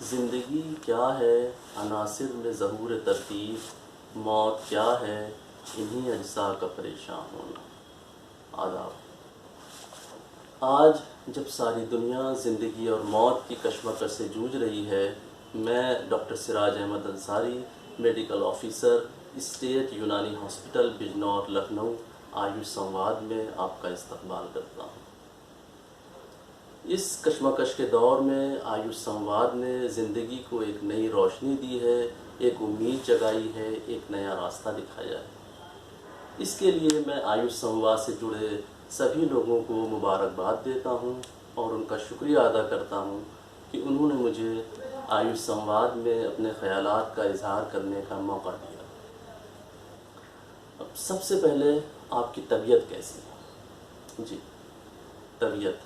زندگی کیا ہے عناصر میں ظہور ترتیب، موت کیا ہے انہی اجزاء کا پریشان ہونا۔ آداب۔ آج جب ساری دنیا زندگی اور موت کی کشمکش سے جوجھ رہی ہے، میں doctor Siraj Ahmad Ansari, medical officer, state Unani hospital Bijnor Lucknow, Ayush Samvad میں آپ کا استقبال کرتا ہوں۔ اس کشمکش کے دور میں آیوش سنواد نے زندگی کو ایک نئی روشنی دی ہے، ایک امید جگائی ہے، ایک نیا راستہ دکھایا ہے۔ اس کے لیے میں آیوش سنواد سے جڑے سبھی لوگوں کو مبارکباد دیتا ہوں اور ان کا شکریہ ادا کرتا ہوں کہ انہوں نے مجھے آیوش سنواد میں اپنے خیالات کا اظہار کرنے کا موقع دیا۔ اب سب سے پہلے آپ کی طبیعت کیسی ہے؟ جی، طبیعت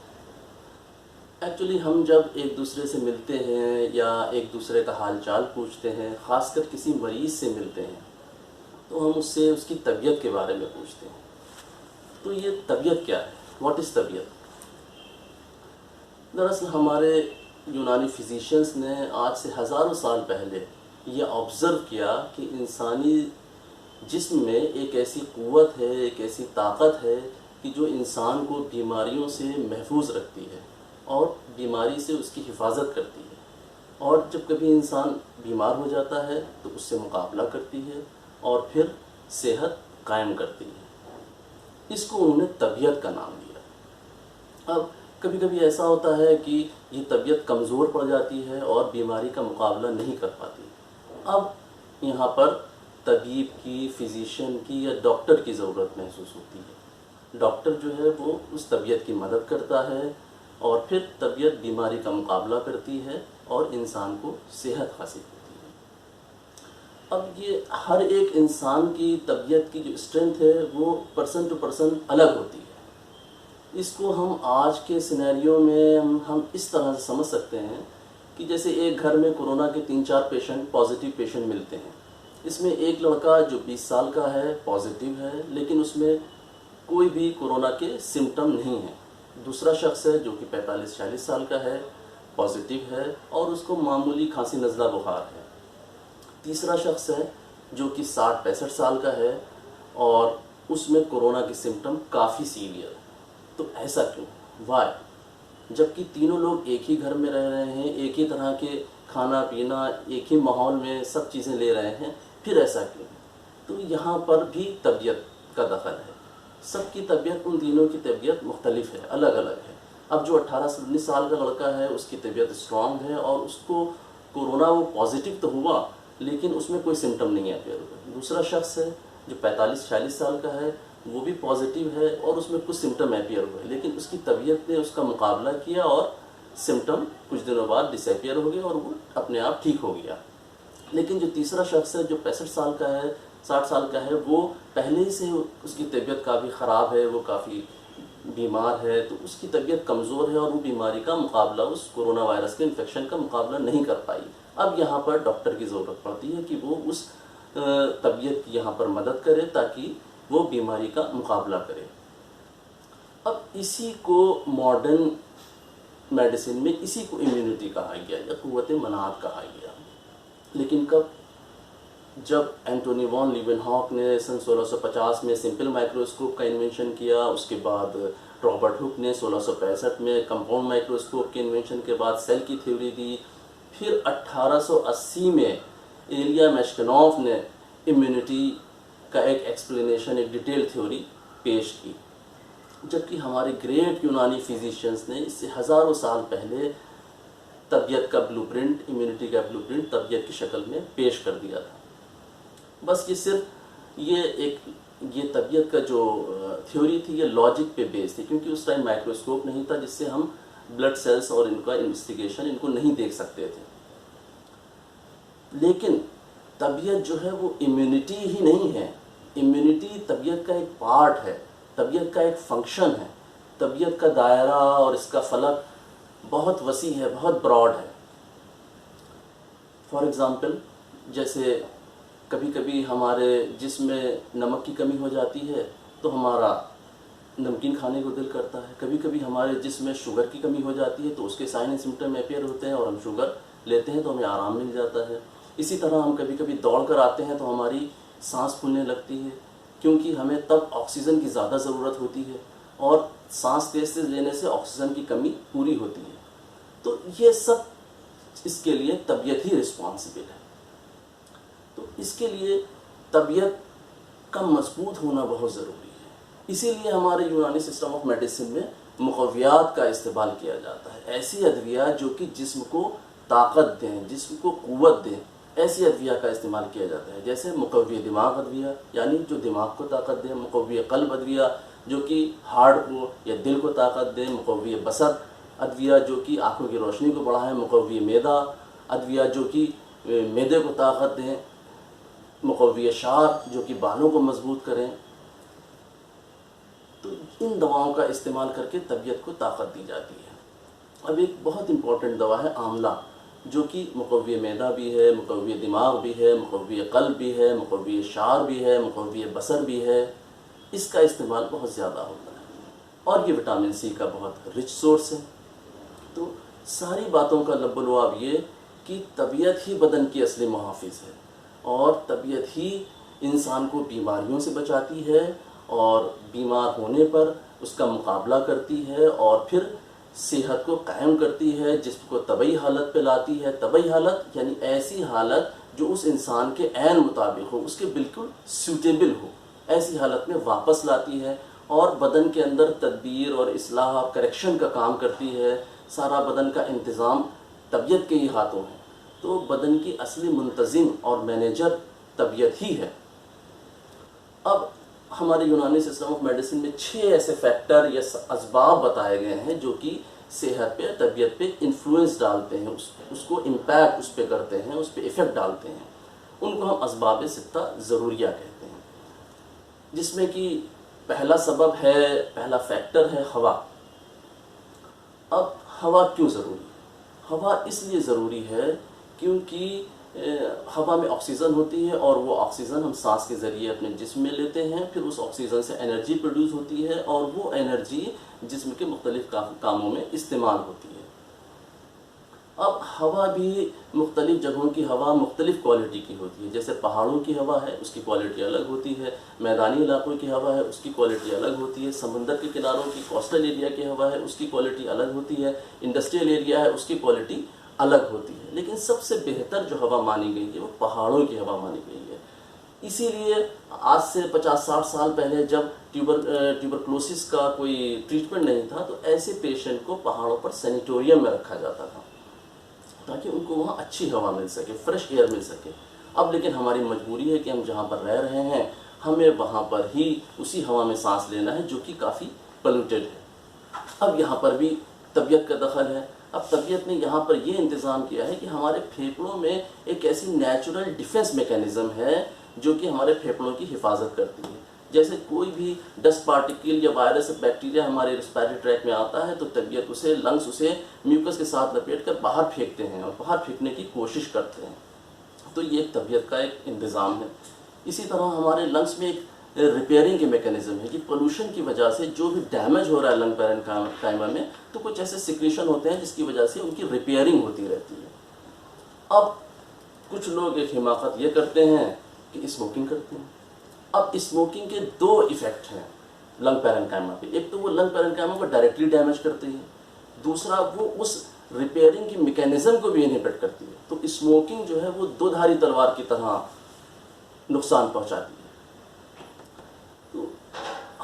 ایکچولی ہم جب ایک دوسرے سے ملتے ہیں یا ایک دوسرے کا حال چال پوچھتے ہیں، خاص کر کسی مریض سے ملتے ہیں، تو ہم اس سے اس کی طبیعت کے بارے میں پوچھتے ہیں۔ تو یہ طبیعت کیا ہے؟ واٹ از طبیعت؟ دراصل ہمارے یونانی فزیشینس نے آج سے ہزاروں سال پہلے یہ آبزرو کیا کہ انسانی جسم میں ایک ایسی قوت ہے، ایک ایسی طاقت ہے کہ جو انسان کو بیماریوں سے محفوظ رکھتی ہے اور بیماری سے اس کی حفاظت کرتی ہے، اور جب کبھی انسان بیمار ہو جاتا ہے تو اس سے مقابلہ کرتی ہے اور پھر صحت قائم کرتی ہے۔ اس کو انہوں نے طبیعت کا نام دیا۔ اب کبھی کبھی ایسا ہوتا ہے کہ یہ طبیعت کمزور پڑ جاتی ہے اور بیماری کا مقابلہ نہیں کر پاتی۔ اب یہاں پر طبیب کی، فزیشین کی یا ڈاکٹر کی ضرورت محسوس ہوتی ہے۔ ڈاکٹر جو ہے وہ اس طبیعت کی مدد کرتا ہے اور پھر طبیعت بیماری کا مقابلہ کرتی ہے اور انسان کو صحت حاصل ہوتی ہے۔ اب یہ ہر ایک انسان کی طبیعت کی جو اسٹرینتھ ہے وہ پرسن ٹو پرسن الگ ہوتی ہے۔ اس کو ہم آج کے سینیریو میں ہم اس طرح سے سمجھ سکتے ہیں کہ جیسے ایک گھر میں کورونا کے 3-4 پیشنٹ پازیٹیو پیشنٹ ملتے ہیں۔ اس میں ایک لڑکا جو 20 سال کا ہے پازیٹیو ہے، لیکن اس میں کوئی بھی کورونا کے سمٹم نہیں ہیں۔ دوسرا شخص ہے جو کہ 45-46 سال کا ہے، پازیٹیو ہے اور اس کو معمولی کھانسی نزلہ بخار ہے۔ تیسرا شخص ہے جو کہ 60-65 سال کا ہے اور اس میں کورونا کے سمٹم کافی سیویئر ہے۔ تو ایسا کیوں؟ وائی؟ جبکہ تینوں لوگ ایک ہی گھر میں رہ رہے ہیں، ایک ہی طرح کے کھانا پینا، ایک ہی ماحول میں سب چیزیں لے رہے ہیں، پھر ایسا کیوں؟ تو یہاں پر بھی طبیعت کا دخل ہے۔ سب کی طبیعت، ان تینوں کی طبیعت مختلف ہے، الگ الگ ہے۔ اب جو 18-19 سال کا لڑکا ہے اس کی طبیعت اسٹرانگ ہے اور اس کو کورونا وہ پازیٹیو تو ہوا لیکن اس میں کوئی سمٹم نہیں اپیئر ہوئے۔ دوسرا شخص ہے جو 45-46 سال کا ہے، وہ بھی پازیٹیو ہے اور اس میں کچھ سمٹم اپیئر ہوئے لیکن اس کی طبیعت نے اس کا مقابلہ کیا اور سمٹم کچھ دنوں بعد ڈس اپیئر ہو گئے اور وہ اپنے آپ ٹھیک ہو گیا۔ لیکن جو تیسرا شخص ہے جو 65 سال کا ہے، 60 سال کا ہے، وہ پہلے ہی سے اس کی طبیعت کافی خراب ہے، وہ کافی بیمار ہے، تو اس کی طبیعت کمزور ہے اور وہ بیماری کا مقابلہ، اس کورونا وائرس کے انفیکشن کا مقابلہ نہیں کر پائی۔ اب یہاں پر ڈاکٹر کی ضرورت پڑتی ہے کہ وہ اس طبیعت کی یہاں پر مدد کرے تاکہ وہ بیماری کا مقابلہ کرے۔ اب اسی کو ماڈرن میڈیسن میں اسی کو امیونٹی کہا گیا یا قوت مناعت کہا گیا۔ لیکن کب؟ جب اینٹونی وان لیون ہاک نے سن 1650 میں سمپل مائکروسکوپ کا انوینشن کیا، اس کے بعد رابرٹ ہک نے 1665 میں کمپاؤنڈ مائکروسکوپ کے انوینشن کے بعد سیل کی تھیوری دی، پھر 1880 میں ایلیا میشکنوف نے امیونٹی کا ایک ایکسپلینیشن، ایک ڈیٹیل تھیوری پیش کی، جبکہ ہمارے گریٹ یونانی فزیشینس نے اس سے ہزاروں سال پہلے طبیعت کا بلو پرنٹ، امیونٹی کا بلو پرنٹ طبیعت کی شکل میں پیش کر دیا تھا۔ بس یہ صرف یہ طبیعت کا جو تھیوری تھی یہ لاجک پہ بیس تھی، کیونکہ اس ٹائم مائکروسکوپ نہیں تھا جس سے ہم بلڈ سیلز اور ان کا انویسٹیگیشن ان کو نہیں دیکھ سکتے تھے۔ لیکن طبیعت جو ہے وہ امیونٹی ہی نہیں ہے، امیونٹی طبیعت کا ایک پارٹ ہے، طبیعت کا ایک فنکشن ہے۔ طبیعت کا دائرہ اور اس کا فلک بہت وسیع ہے، بہت براڈ ہے۔ فار ایگزامپل، جیسے کبھی کبھی ہمارے جسم میں نمک کی کمی ہو جاتی ہے تو ہمارا نمکین کھانے کو دل کرتا ہے، کبھی کبھی ہمارے جسم میں شوگر کی کمی ہو جاتی ہے تو اس کے سائن اینڈ سمٹم اپیئر ہوتے ہیں اور ہم شوگر لیتے ہیں تو ہمیں آرام مل جاتا ہے۔ اسی طرح ہم کبھی کبھی دوڑ کر آتے ہیں تو ہماری سانس پھولنے لگتی ہے، کیونکہ ہمیں تب آکسیجن کی زیادہ ضرورت ہوتی ہے اور سانس تیز تیز لینے سے آکسیجن کی کمی پوری ہوتی ہے۔ تو یہ سب اس کے لیے طبیعت ہی رسپانسبل ہے۔ تو اس کے لیے طبیعت کا مضبوط ہونا بہت ضروری ہے، اسی لیے ہمارے یونانی سسٹم آف میڈیسن میں مقویات کا استعمال کیا جاتا ہے، ایسی ادویات جو کہ جسم کو طاقت دیں، جسم کو قوت دیں، ایسی ادویہ کا استعمال کیا جاتا ہے، جیسے مقوی دماغ ادویہ یعنی جو دماغ کو طاقت دیں، مقوی قلب ادویہ جو کہ ہارٹ کو یا دل کو طاقت دیں، مقوی بصر ادویہ جو کہ آنکھوں کی روشنی کو بڑھائیں، مقوی معدہ ادویہ جو کہ معدے کو طاقت دیں، مقوی شعر جو کہ بالوں کو مضبوط کریں۔ تو ان دواؤں کا استعمال کر کے طبیعت کو طاقت دی جاتی ہے۔ اب ایک بہت امپورٹنٹ دوا ہے آملہ، جو کہ مقوی معدہ بھی ہے، مقوی دماغ بھی ہے، مقوی قلب بھی ہے، مقوی شعر بھی ہے، مقوی بصر بھی ہے۔ اس کا استعمال بہت زیادہ ہوتا ہے اور یہ وٹامن سی کا بہت رچ سورس ہے۔ تو ساری باتوں کا لب و لعاب یہ کہ طبیعت ہی بدن کی اصلی محافظ ہے اور طبیعت ہی انسان کو بیماریوں سے بچاتی ہے اور بیمار ہونے پر اس کا مقابلہ کرتی ہے اور پھر صحت کو قائم کرتی ہے، جسم کو طبعی حالت پہ لاتی ہے۔ طبعی حالت یعنی ایسی حالت جو اس انسان کے عین مطابق ہو، اس کے بالکل سیوٹیبل ہو، ایسی حالت میں واپس لاتی ہے اور بدن کے اندر تدبیر اور اصلاح اور کریکشن کا کام کرتی ہے۔ سارا بدن کا انتظام طبیعت کے ہی ہاتھوں ہے، تو بدن کی اصلی منتظم اور مینیجر طبیعت ہی ہے۔ اب ہمارے یونانی سسٹم آف میڈیسن میں 6 ایسے فیکٹر یا اسباب بتائے گئے ہیں جو کہ صحت پہ، طبیعت پہ انفلوئنس ڈالتے ہیں، اس کو امپیکٹ اس پہ کرتے ہیں، اس پہ ایفیکٹ ڈالتے ہیں۔ ان کو ہم اسباب ستہ ضروریہ کہتے ہیں، جس میں کہ پہلا سبب ہے، پہلا فیکٹر ہے ہوا۔ اب ہوا کیوں ضروری ہے؟ ہوا اس لیے ضروری ہے کیونکہ ہوا میں آکسیجن ہوتی ہے اور وہ آکسیجن ہم سانس کے ذریعے اپنے جسم میں لیتے ہیں، پھر اس آکسیجن سے انرجی پروڈیوس ہوتی ہے اور وہ انرجی جسم کے مختلف کاموں میں استعمال ہوتی ہے۔ اب ہوا بھی مختلف جگہوں کی ہوا مختلف کوالٹی کی ہوتی ہے، جیسے پہاڑوں کی ہوا ہے اس کی کوالٹی الگ ہوتی ہے، میدانی علاقوں کی ہوا ہے اس کی کوالٹی الگ ہوتی ہے، سمندر کے کناروں کی کوسٹل ایریا کی ہوا ہے اس کی کوالٹی الگ ہوتی ہے، انڈسٹریل ایریا ہے اس کی کوالٹی الگ ہوتی ہے۔ لیکن سب سے بہتر جو ہوا مانی گئی ہے وہ پہاڑوں کی ہوا مانی گئی ہے۔ اسی لیے آج سے 50-60 سال پہلے جب ٹیوبرکلوسس کا کوئی ٹریٹمنٹ نہیں تھا تو ایسے پیشنٹ کو پہاڑوں پر سینیٹوریم میں رکھا جاتا تھا تاکہ ان کو وہاں اچھی ہوا مل سکے، فریش ایئر مل سکے۔ اب لیکن ہماری مجبوری ہے کہ ہم جہاں پر رہ رہے ہیں ہمیں وہاں پر ہی اسی ہوا میں سانس لینا ہے جو کہ کافی پلیوٹیڈ ہے۔ اب یہاں پر بھی طبیعت کا دخل ہے۔ اب طبیعت نے یہاں پر یہ انتظام کیا ہے کہ ہمارے پھیپھڑوں میں ایک ایسی نیچرل ڈیفنس میکینزم ہے جو کہ ہمارے پھیپھڑوں کی حفاظت کرتی ہے۔ جیسے کوئی بھی ڈسٹ پارٹیکل یا وائرس بیکٹیریا ہمارے ریسپائریٹری ٹریک میں آتا ہے تو طبیعت اسے لنگس اسے میوکس کے ساتھ لپیٹ کر باہر پھینکتے ہیں اور باہر پھینکنے کی کوشش کرتے ہیں۔ تو یہ ایک طبیعت کا ایک انتظام ہے۔ اسی طرح ہمارے لنگس میں ایک ریپیئرنگ کے میکینزم ہے کہ پولوشن کی وجہ سے جو بھی ڈیمیج ہو رہا ہے لنگ پیرنکائما میں تو کچھ ایسے سیکریشن ہوتے ہیں جس کی وجہ سے ان کی ریپیئرنگ ہوتی رہتی ہے۔ اب کچھ لوگ ایک حماقت یہ کرتے ہیں کہ اسموکنگ کرتے ہیں۔ اب اسموکنگ کے 2 ایفیکٹ ہیں لنگ پیرنکائما پہ، ایک تو وہ لنگ پیرنکائما کو ڈائریکٹلی ڈیمیج کرتی ہے، دوسرا وہ اس ریپیئرنگ کی میکینزم کو بھی انہبٹ کرتی ہے۔ تو اسموکنگ جو ہے وہ 2 دھاری تلوار کی طرح نقصان پہنچاتی ہے۔ تو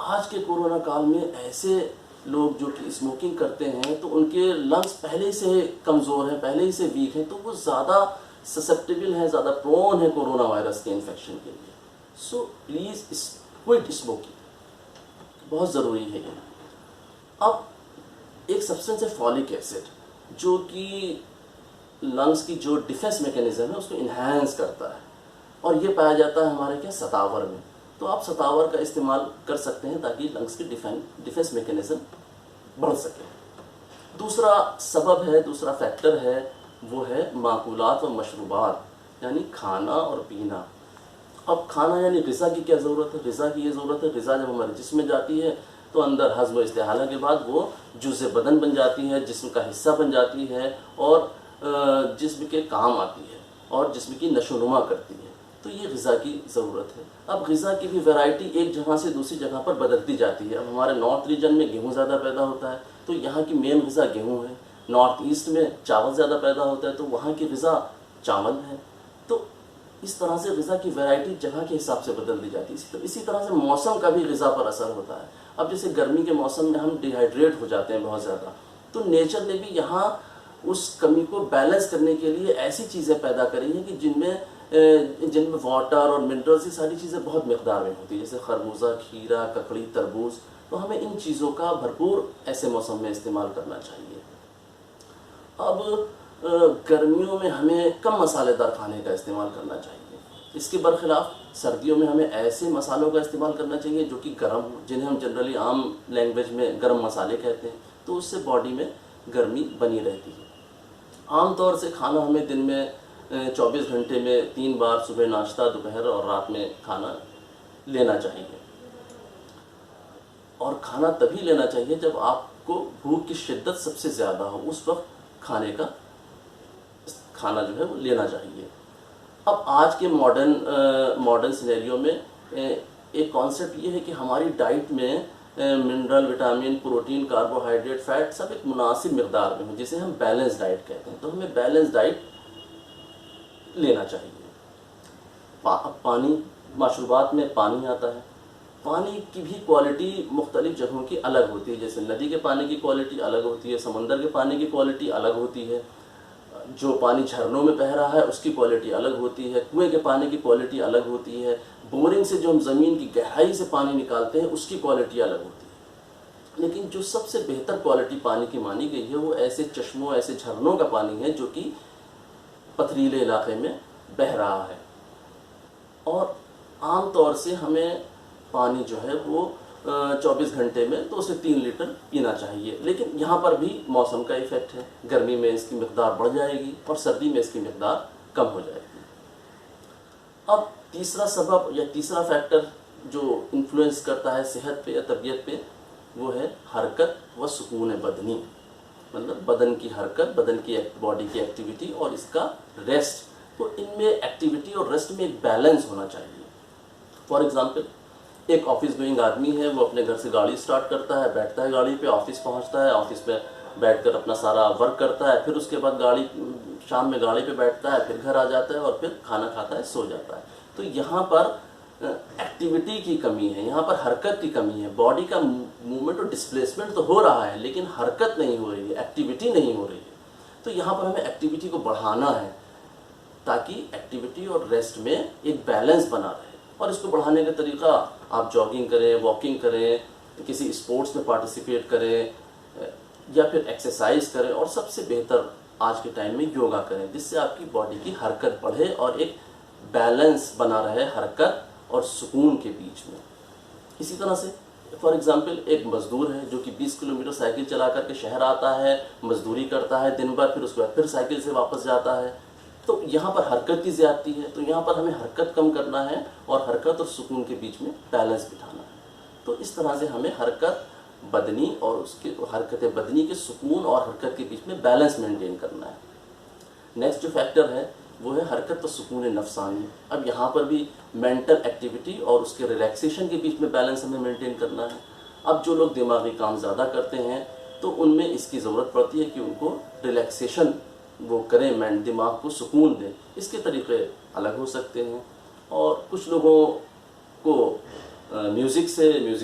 آج کے کورونا کال میں ایسے لوگ جو کہ اسموکنگ کرتے ہیں تو ان کے لنگس پہلے سے کمزور ہیں، پہلے ہی سے ویک ہیں، تو وہ زیادہ سسپٹیبل ہیں، زیادہ پرون ہیں کورونا وائرس کے انفیکشن کے لیے۔ سو پلیز کوئٹ اسموکنگ، بہت ضروری ہے یہ۔ اب ایک سبسٹنس ہے فولک ایسڈ جو کہ لنگس کی جو ڈیفنس میکینزم ہے اس کو انہینس کرتا ہے اور یہ پایا جاتا ہے ہمارے ستاور میں۔ تو آپ ستاور کا استعمال کر سکتے ہیں تاکہ لنگس کی ڈیفنس میکینزم بڑھ سکے۔ دوسرا سبب ہے، دوسرا فیکٹر ہے، وہ ہے ماکولات و مشروبات، یعنی کھانا اور پینا۔ اب کھانا یعنی غذا کی کیا ضرورت ہے؟ غذا کی یہ ضرورت ہے، غذا جب ہمارے جسم میں جاتی ہے تو اندر ہضم و استحالہ کے بعد وہ جزء بدن بن جاتی ہے، جسم کا حصہ بن جاتی ہے اور جسم کے کام آتی ہے اور جسم کی نشو و نما کرتی ہے۔ تو یہ غذا کی ضرورت ہے۔ اب غذا کی بھی ویرائٹی ایک جگہ سے دوسری جگہ پر بدلتی جاتی ہے۔ اب ہمارے نارتھ ریجن میں گیہوں زیادہ پیدا ہوتا ہے تو یہاں کی مین غذا گیہوں ہے، نارتھ ایسٹ میں چاول زیادہ پیدا ہوتا ہے تو وہاں کی غذا چاول ہے۔ تو اس طرح سے غذا کی ویرائٹی جگہ کے حساب سے بدل دی جاتی ہے۔ اسی طرح سے موسم کا بھی غذا پر اثر ہوتا ہے۔ اب جیسے گرمی کے موسم میں ہم ڈی ہائیڈریٹ ہو جاتے ہیں بہت زیادہ، تو نیچر نے بھی یہاں اس کمی کو بیلنس کرنے کے لیے ایسی چیزیں پیدا کری ہیں کہ جن میں واٹر اور منرلز، یہ ساری چیزیں بہت مقدار میں ہوتی ہیں، جیسے خربوزہ، کھیرا، ککڑی، تربوز۔ تو ہمیں ان چیزوں کا بھرپور ایسے موسم میں استعمال کرنا چاہیے۔ اب گرمیوں میں ہمیں کم مسالے دار کھانے کا استعمال کرنا چاہیے۔ اس کے برخلاف سردیوں میں ہمیں ایسے مسالوں کا استعمال کرنا چاہیے جو کہ گرم ہوں، جنہیں ہم جنرلی عام لینگویج میں گرم مسالے کہتے ہیں، تو اس سے باڈی میں گرمی بنی رہتی ہے۔ عام طور سے کھانا ہمیں دن میں 24 گھنٹے میں 3 بار، صبح ناشتہ، دوپہر اور رات میں کھانا لینا چاہیے۔ اور کھانا تبھی لینا چاہیے جب آپ کو بھوک کی شدت سب سے زیادہ ہو، اس وقت کھانا جو ہے وہ لینا چاہیے۔ اب آج کے ماڈرن سینیریو میں ایک کانسیپٹ یہ ہے کہ ہماری ڈائٹ میں mineral, vitamin, protein, carbohydrate, fat سب ایک مناسب مقدار میں ہوں، جسے ہم بیلنس ڈائٹ کہتے ہیں۔ تو ہمیں بیلنس ڈائٹ لینا چاہیے۔ پانی، مشروبات میں پانی آتا ہے۔ پانی کی بھی کوالٹی مختلف جگہوں کی الگ ہوتی ہے، جیسے ندی کے پانی کی کوالٹی الگ ہوتی ہے، سمندر کے پانی کی کوالٹی الگ ہوتی ہے، جو پانی جھرنوں میں بہہ رہا ہے اس کی کوالٹی الگ ہوتی ہے، کنویں کے پانی کی کوالٹی الگ ہوتی ہے، بورنگ سے جو ہم زمین کی گہرائی سے پانی نکالتے ہیں اس کی کوالٹی الگ ہوتی ہے۔ لیکن جو سب سے بہتر کوالٹی پانی کی مانی گئی ہے وہ ایسے چشموں، ایسے جھرنوں کا پانی ہے جو کہ پتھریلے علاقے میں بہہ رہا ہے۔ اور عام طور سے ہمیں پانی جو ہے وہ 24 گھنٹے میں 2 سے 3 لیٹر پینا چاہیے، لیکن یہاں پر بھی موسم کا ایفیکٹ ہے۔ گرمی میں اس کی مقدار بڑھ جائے گی اور سردی میں اس کی مقدار کم ہو جائے گی۔ اب تیسرا سبب یا تیسرا فیکٹر جو انفلوئنس کرتا ہے صحت پہ یا طبیعت پہ، وہ ہے حرکت و سکون بدنی، مطلب بدن کی حرکت، بدن کی باڈی کی ایکٹیویٹی اور اس کا ریسٹ۔ تو ان میں ایکٹیویٹی اور ریسٹ میں ایک بیلنس ہونا چاہیے۔ فار ایگزامپل، ایک آفس گوئنگ آدمی ہے، وہ اپنے گھر سے گاڑی سٹارٹ کرتا ہے، بیٹھتا ہے گاڑی پہ، آفس پہنچتا ہے، آفس میں بیٹھ کر اپنا سارا ورک کرتا ہے، پھر اس کے بعد شام میں گاڑی پہ بیٹھتا ہے، پھر گھر آ جاتا ہے اور پھر کھانا کھاتا ہے، سو جاتا ہے۔ تو یہاں پر ایکٹیویٹی کی کمی ہے، یہاں پر حرکت کی کمی ہے۔ باڈی کا موومنٹ اور ڈسپلیسمنٹ تو ہو رہا ہے لیکن حرکت نہیں ہو رہی ہے، ایکٹیویٹی نہیں ہو رہی ہے۔ تو یہاں پر ہمیں ایکٹیویٹی کو بڑھانا ہے تاکہ ایکٹیویٹی اور ریسٹ میں ایک بیلنس بنا رہے۔ اور اس کو بڑھانے کا طریقہ، آپ جاگنگ کریں، واکنگ کریں، کسی اسپورٹس میں پارٹیسپیٹ کریں یا پھر ایکسرسائز کریں، اور سب سے بہتر آج کے ٹائم میں یوگا کریں، جس سے آپ کی باڈی کی حرکت بڑھے اور ایک بیلنس بنا رہے حرکت اور سکون کے بیچ میں۔ اسی طرح سے فار ایگزامپل ایک مزدور ہے جو کہ 20 کلومیٹر سائیکل چلا کر کے شہر آتا ہے، مزدوری کرتا ہے دن بھر، پھر اس کے بعد پھر سائیکل سے واپس جاتا ہے، تو یہاں پر حرکت کی زیادتی ہے۔ تو یہاں پر ہمیں حرکت کم کرنا ہے اور حرکت اور سکون کے بیچ میں بیلنس بٹھانا ہے۔ تو اس طرح سے ہمیں حرکت بدنی اور اس کے حرکت بدنی کے سکون اور حرکت کے بیچ میں بیلنس مینٹین کرنا ہے۔ نیکسٹ جو فیکٹر ہے وہ ہے حرکت و سکون نفسانی۔ اب یہاں پر بھی مینٹل ایکٹیویٹی اور اس کے ریلیکسیشن کے بیچ میں بیلنس ہمیں مینٹین کرنا ہے۔ اب جو لوگ دماغی کام زیادہ کرتے ہیں تو ان میں اس کی ضرورت پڑتی ہے کہ ان کو ریلیکسیشن وہ کریں، دماغ کو سکون دیں۔ اس کے طریقے الگ ہو سکتے ہیں، اور کچھ لوگوں کو میوزک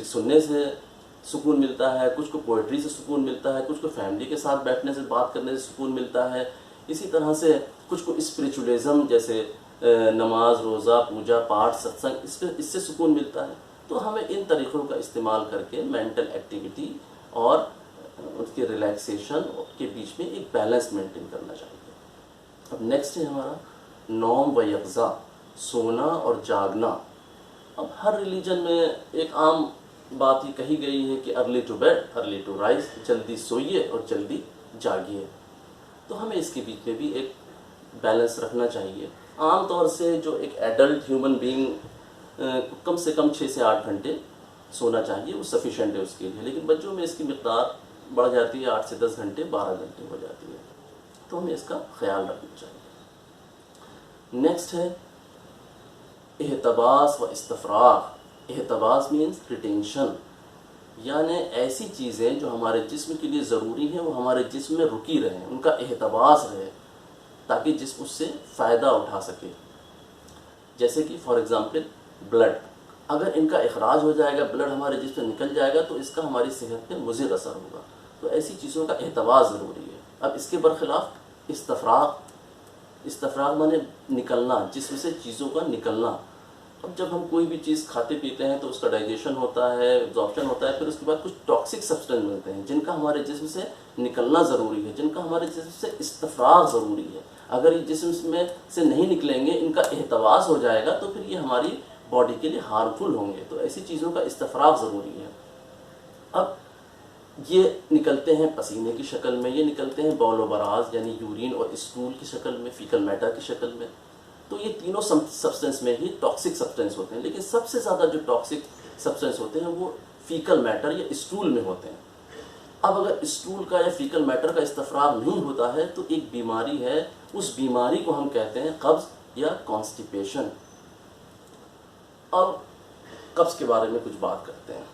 سننے سے سکون ملتا ہے، کچھ کو پوئٹری سے سکون ملتا ہے، کچھ کو فیملی کے ساتھ بیٹھنے سے، بات کرنے سے سکون ملتا ہے۔ اسی طرح سے کچھ کو اسپریچولیزم جیسے نماز، روزہ، پوجا پاٹ، ستسنگ، اس سے سکون ملتا ہے۔ تو ہمیں ان طریقوں کا استعمال کر کے مینٹل ایکٹیویٹی اور اس کے ریلیکسیشن کے بیچ میں ایک بیلنس مینٹین کرنا چاہیے۔ اب نیکسٹ ہے ہمارا نوم و یقظہ، سونا اور جاگنا۔ اب ہر ریلیجن میں ایک عام بات یہ کہی گئی ہے کہ early to bed early to rise, جلدی سوئیے اور جلدی جاگیے۔ تو ہمیں اس کے بیچ میں بھی ایک بیلنس رکھنا چاہیے۔ عام طور سے جو ایک ایڈلٹ ہیومن بینگ کم سے کم 6 سے 8 گھنٹے سونا چاہیے، وہ سفیشینٹ ہے اس کے لیے، لیکن بچوں میں اس کی مقدار بڑھ جاتی ہے، 8 سے 10 گھنٹے 12 گھنٹے ہو جاتی ہے، تو ہمیں اس کا خیال رکھنا چاہیے۔ نیکسٹ ہے احتباس و استفراغ۔ احتباس مینس ریٹینشن، یعنی ایسی چیزیں جو ہمارے جسم کے لیے ضروری ہیں وہ ہمارے جسم میں رکی رہیں، ان کا احتباس رہے تاکہ جسم اس سے فائدہ اٹھا سکے۔ جیسے کہ فار ایگزامپل بلڈ، اگر ان کا اخراج ہو جائے گا، بلڈ ہمارے جسم سے نکل جائے گا تو اس کا ہماری صحت پہ مضر اثر ہوگا، تو ایسی چیزوں کا احتباس ضروری ہے۔ اب اس کے برخلاف استفراغ، استفراغ مانے نکلنا، جسم سے چیزوں کا نکلنا۔ اب جب ہم کوئی بھی چیز کھاتے پیتے ہیں تو اس کا ڈائجیشن ہوتا ہے، ایبزارپشن ہوتا ہے، پھر اس کے بعد کچھ ٹاکسک سبسٹینس ملتے ہیں جن کا ہمارے جسم سے نکلنا ضروری ہے، جن کا ہمارے جسم سے استفراغ ضروری ہے۔ اگر یہ جسم میں سے نہیں نکلیں گے، ان کا احتباس ہو جائے گا تو پھر یہ ہماری باڈی کے لیے ہارمفل ہوں گے، تو ایسی چیزوں کا استفراغ ضروری ہے۔ اب یہ نکلتے ہیں پسینے کی شکل میں، یہ نکلتے ہیں بول و براز یعنی یورین اور اسٹول کی شکل میں، فیکل میٹر کی شکل میں، تو یہ تینوں سبسٹینس میں ہی ٹاکسک سبسٹینس ہوتے ہیں، لیکن سب سے زیادہ جو ٹاکسک سبسٹینس ہوتے ہیں وہ فیکل میٹر یا اسٹول میں ہوتے ہیں۔ اب اگر اسٹول کا یا فیکل میٹر کا استفراغ نہیں ہوتا ہے تو ایک بیماری ہے، اس بیماری کو ہم کہتے ہیں قبض یا کانسٹیپیشن۔ اب قبض کے بارے میں کچھ بات کرتے ہیں۔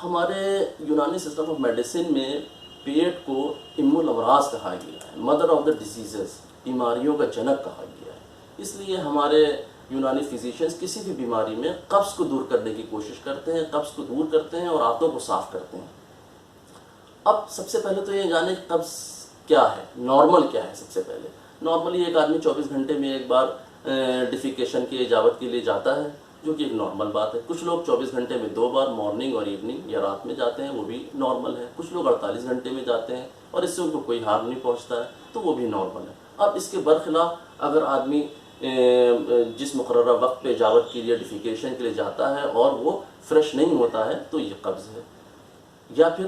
ہمارے یونانی سسٹم آف میڈیسن میں پیٹ کو ام الامراض کہا گیا ہے، مدر آف دا ڈیزیزز، بیماریوں کا جنک کہا گیا ہے۔ اس لیے ہمارے یونانی فزیشینز کسی بھی بیماری میں قبض کو دور کرنے کی کوشش کرتے ہیں، قبض کو دور کرتے ہیں اور آنتوں کو صاف کرتے ہیں۔ اب سب سے پہلے تو یہ جانیں کہ قبض کیا ہے، نارمل کیا ہے۔ سب سے پہلے نارملی ایک آدمی 24 گھنٹے میں ایک بار ڈیفیکیشن کی اجازت کے لیے جاتا ہے، جو کہ ایک نارمل بات ہے۔ کچھ لوگ 24 گھنٹے میں 2 بار، مارننگ اور ایوننگ یا رات میں جاتے ہیں، وہ بھی نارمل ہے۔ کچھ لوگ 48 گھنٹے میں جاتے ہیں اور اس سے ان کو کوئی ہارم نہیں پہنچتا ہے، تو وہ بھی نارمل ہے۔ اب اس کے برخلاف اگر آدمی جس مقررہ وقت پہ اجازت کے لیے ڈیفیکیشن کے لیے جاتا ہے اور وہ فریش نہیں ہوتا ہے تو یہ قبض ہے۔ یا پھر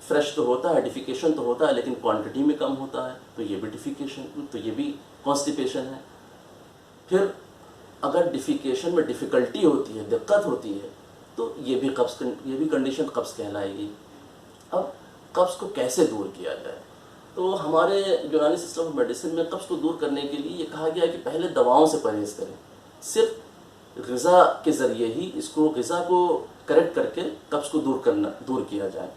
فریش تو ہوتا ہے، ڈیفیکیشن تو ہوتا ہے لیکن کوانٹٹی میں کم ہوتا ہے، تو یہ بھی تو یہ بھی کانسٹیپیشن ہے۔ پھر اگر ڈیفیکیشن میں ڈیفیکلٹی ہوتی ہے، دقت ہوتی ہے، تو یہ بھی کنڈیشن قبض کہلائے گی۔ اب قبض کو کیسے دور کیا جائے؟ تو ہمارے یونانی سسٹم آف میڈیسن میں قبض کو دور کرنے کے لیے یہ کہا گیا کہ پہلے دواؤں سے پرہیز کریں، صرف غذا کے ذریعے ہی غذا کو کریکٹ کر کے قبض کو دور کیا جائے۔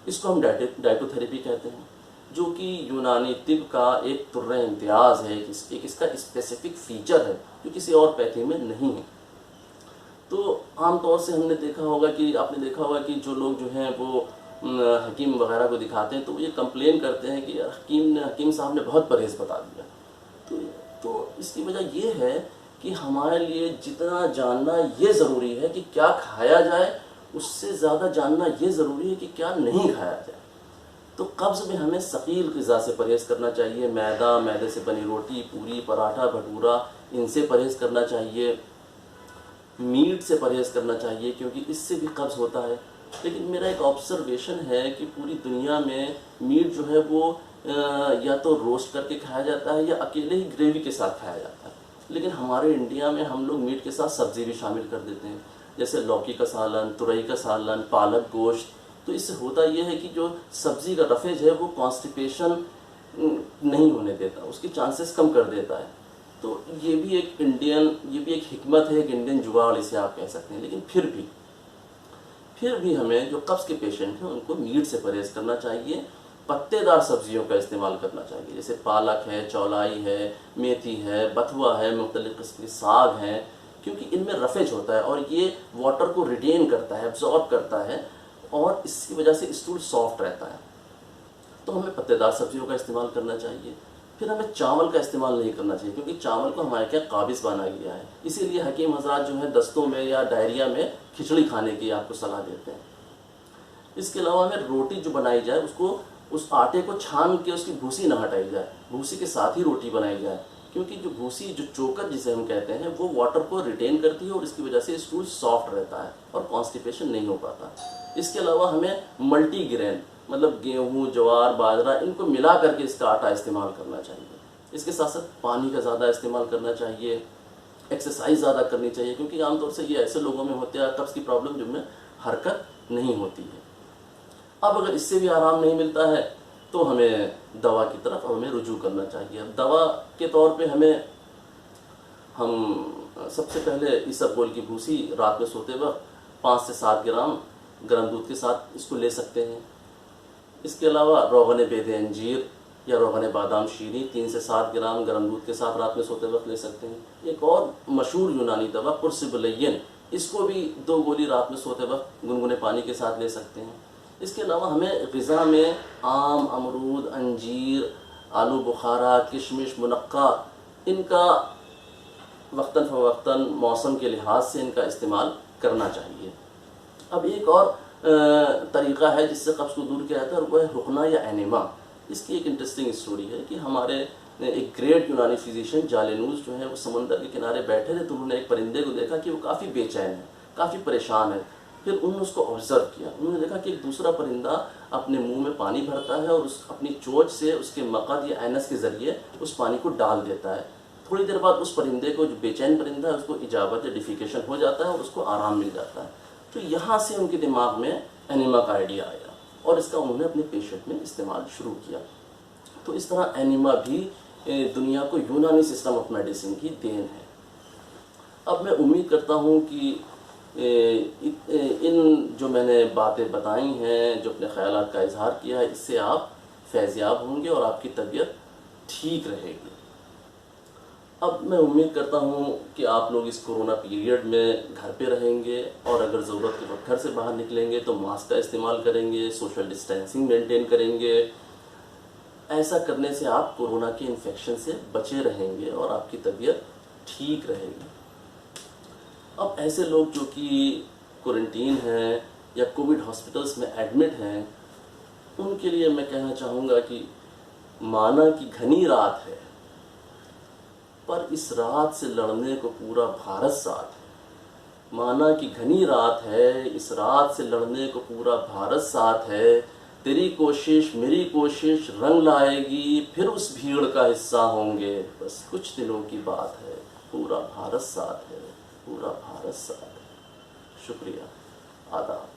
اس کو ہم ڈائٹو تھیریپی کہتے ہیں، جو کہ یونانی طب کا ایک طرہ امتیاز ہے، ایک اس کا اسپیسیفک فیچر ہے جو کسی اور پیتھی میں نہیں ہے۔ تو عام طور سے ہم نے دیکھا ہوگا کہ آپ نے دیکھا ہوگا کہ جو لوگ جو ہیں وہ حکیم وغیرہ کو دکھاتے ہیں تو وہ یہ کمپلین کرتے ہیں کہ حکیم صاحب نے بہت پرہیز بتا دیا۔ تو اس کی وجہ یہ ہے کہ ہمارے لیے جتنا جاننا یہ ضروری ہے کہ کیا کھایا جائے، اس سے زیادہ جاننا یہ ضروری ہے کہ کیا نہیں کھایا جائے۔ تو قبض میں ہمیں ثقیل غذا سے پرہیز کرنا چاہیے، میدے سے بنی روٹی، پوری، پراٹھا، بھٹورا، ان سے پرہیز کرنا چاہیے، میٹ سے پرہیز کرنا چاہیے کیونکہ اس سے بھی قبض ہوتا ہے۔ لیکن میرا ایک آبزرویشن ہے کہ پوری دنیا میں میٹ جو ہے وہ یا تو روسٹ کر کے کھایا جاتا ہے یا اکیلے ہی گریوی کے ساتھ کھایا جاتا ہے، لیکن ہمارے انڈیا میں ہم لوگ میٹ کے ساتھ سبزی بھی شامل کر دیتے ہیں، جیسے لوکی کا سالن، ترئی کا سالن، پالک گوشت۔ تو اس سے ہوتا یہ ہے کہ جو سبزی کا رفیج ہے وہ کانسٹیپیشن نہیں ہونے دیتا، اس کی چانسز کم کر دیتا ہے۔ تو یہ بھی ایک حکمت ہے، ایک انڈین جگاڑ اسے آپ کہہ سکتے ہیں۔ لیکن پھر بھی ہمیں جو قبض کے پیشنٹ ہیں ان کو میٹ سے پرہیز کرنا چاہیے، پتے دار سبزیوں کا استعمال کرنا چاہیے، جیسے پالک ہے، چولائی ہے، میتھی ہے، بتھوا ہے، مختلف قسم کے ساگ ہیں، کیونکہ ان میں رفیج ہوتا ہے اور یہ واٹر کو ریٹین کرتا ہے، ایبزارب کرتا ہے، اور اس کی وجہ سے اسٹول سافٹ رہتا ہے۔ تو ہمیں پتے دار سبزیوں کا استعمال کرنا چاہیے۔ پھر ہمیں چاول کا استعمال نہیں کرنا چاہیے کیونکہ چاول کو ہمارے کیا قابض مانا گیا ہے، اسی لیے حکیم حضرات جو ہیں دستوں میں یا ڈائریا میں کھچڑی کھانے کی آپ کو صلاح دیتے ہیں۔ اس کے علاوہ ہمیں روٹی جو بنائی جائے اس آٹے کو چھان کے اس کی بھوسی نہ ہٹائی جائے، بھوسی کے ساتھ ہی روٹی بنائی جائے، کیونکہ جو بھوسی جو چوکر جسے ہم کہتے ہیں وہ واٹر کو ریٹین کرتی ہے اور اس کی وجہ سے اسٹول سافٹ رہتا ہے اور کانسٹیپیشن نہیں ہو پاتا۔ اس کے علاوہ ہمیں ملٹی گرین مطلب گیہوں، جوار، باجرہ، ان کو ملا کر کے اس کا آٹا استعمال کرنا چاہیے۔ اس کے ساتھ ساتھ پانی کا زیادہ استعمال کرنا چاہیے۔ ایکسرسائز زیادہ کرنی چاہیے، کیونکہ عام طور سے یہ ایسے لوگوں میں ہوتے ہیں قبض کی پرابلم جن میں حرکت نہیں ہوتی ہے۔ اب اگر اس سے بھی آرام نہیں ملتا ہے تو ہمیں دوا کی طرف ہمیں رجوع کرنا چاہیے۔ اب دوا کے طور پہ ہم سب سے پہلے اسبگول کی بھوسی رات میں سوتے وقت 5 سے 7 گرام گرم دودھ کے ساتھ اس کو لے سکتے ہیں۔ اس کے علاوہ روغن بید انجیر یا روغن بادام شیریں 3 سے 7 گرام گرم دودھ کے ساتھ رات میں سوتے وقت لے سکتے ہیں۔ ایک اور مشہور یونانی دوا قرص بلین، اس کو بھی 2 گولی رات میں سوتے وقت گنگنے پانی کے ساتھ لے سکتے ہیں۔ اس کے علاوہ ہمیں غذا میں آم، امرود، انجیر، آلو بخارا، کشمش، منقع، ان کا وقتاً فوقتاً موسم کے لحاظ سے ان کا استعمال کرنا چاہیے۔ اب ایک اور طریقہ ہے جس سے قبض کو دور کیا جاتا ہے، اور وہ ہے حقنہ یا اینیما۔ اس کی ایک انٹرسٹنگ اسٹوری ہے کہ ہمارے ایک گریٹ یونانی فزیشین جالینوس جو ہے وہ سمندر کے کنارے بیٹھے تھے، تو انہوں نے ایک پرندے کو دیکھا کہ وہ کافی بے چین ہے، کافی پریشان ہے۔ پھر انہوں نے اس کو آبزرو کیا، انہوں نے دیکھا کہ ایک دوسرا پرندہ اپنے منہ میں پانی بھرتا ہے اور اپنی چونچ سے اس کے مقد یا اینس کے ذریعے اس پانی کو ڈال دیتا ہے۔ تھوڑی دیر بعد اس پرندے کو، جو بے چین پرندہ ہے، اس کو اجابت یا ڈیفیکیشن ہو جاتا ہے اور اس کو آرام مل جاتا ہے۔ تو یہاں سے ان کے دماغ میں اینیما کا آئیڈیا آیا اور اس کا انہوں نے اپنے پیشنٹ میں استعمال شروع کیا۔ تو اس طرح اینیما بھی دنیا کو یونانی سسٹم آف میڈیسن کی دین ہے۔ اب میں امید کرتا ہوں کہ ان جو میں نے باتیں بتائی ہیں، جو اپنے خیالات کا اظہار کیا ہے، اس سے آپ فیضیاب ہوں گے اور آپ کی طبیعت ٹھیک رہے گی۔ اب میں امید کرتا ہوں کہ آپ لوگ اس کورونا پیریڈ میں گھر پہ رہیں گے، اور اگر ضرورت کے وقت گھر سے باہر نکلیں گے تو ماسک کا استعمال کریں گے، سوشل ڈسٹینسنگ مینٹین کریں گے۔ ایسا کرنے سے آپ کورونا کے انفیکشن سے بچے رہیں گے اور آپ کی طبیعت ٹھیک رہے گی۔ اب ایسے لوگ جو کہ کوارنٹین ہیں یا کووڈ ہاسپٹلس میں ایڈمٹ ہیں، ان کے لیے میں کہنا چاہوں گا کہ مانا کہ گھنی رات ہے، پر اس رات سے لڑنے کو پورا بھارت ساتھ ہے۔ مانا کہ گھنی رات ہے، اس رات سے لڑنے کو پورا بھارت ساتھ ہے۔ تیری کوشش میری کوشش رنگ لائے گی، پھر اس بھیڑ کا حصہ ہوں گے، بس کچھ دنوں کی بات ہے، پورا بھارت ساتھ ہے، پورا بھارت ساتھ ہے۔ شکریہ، آداب۔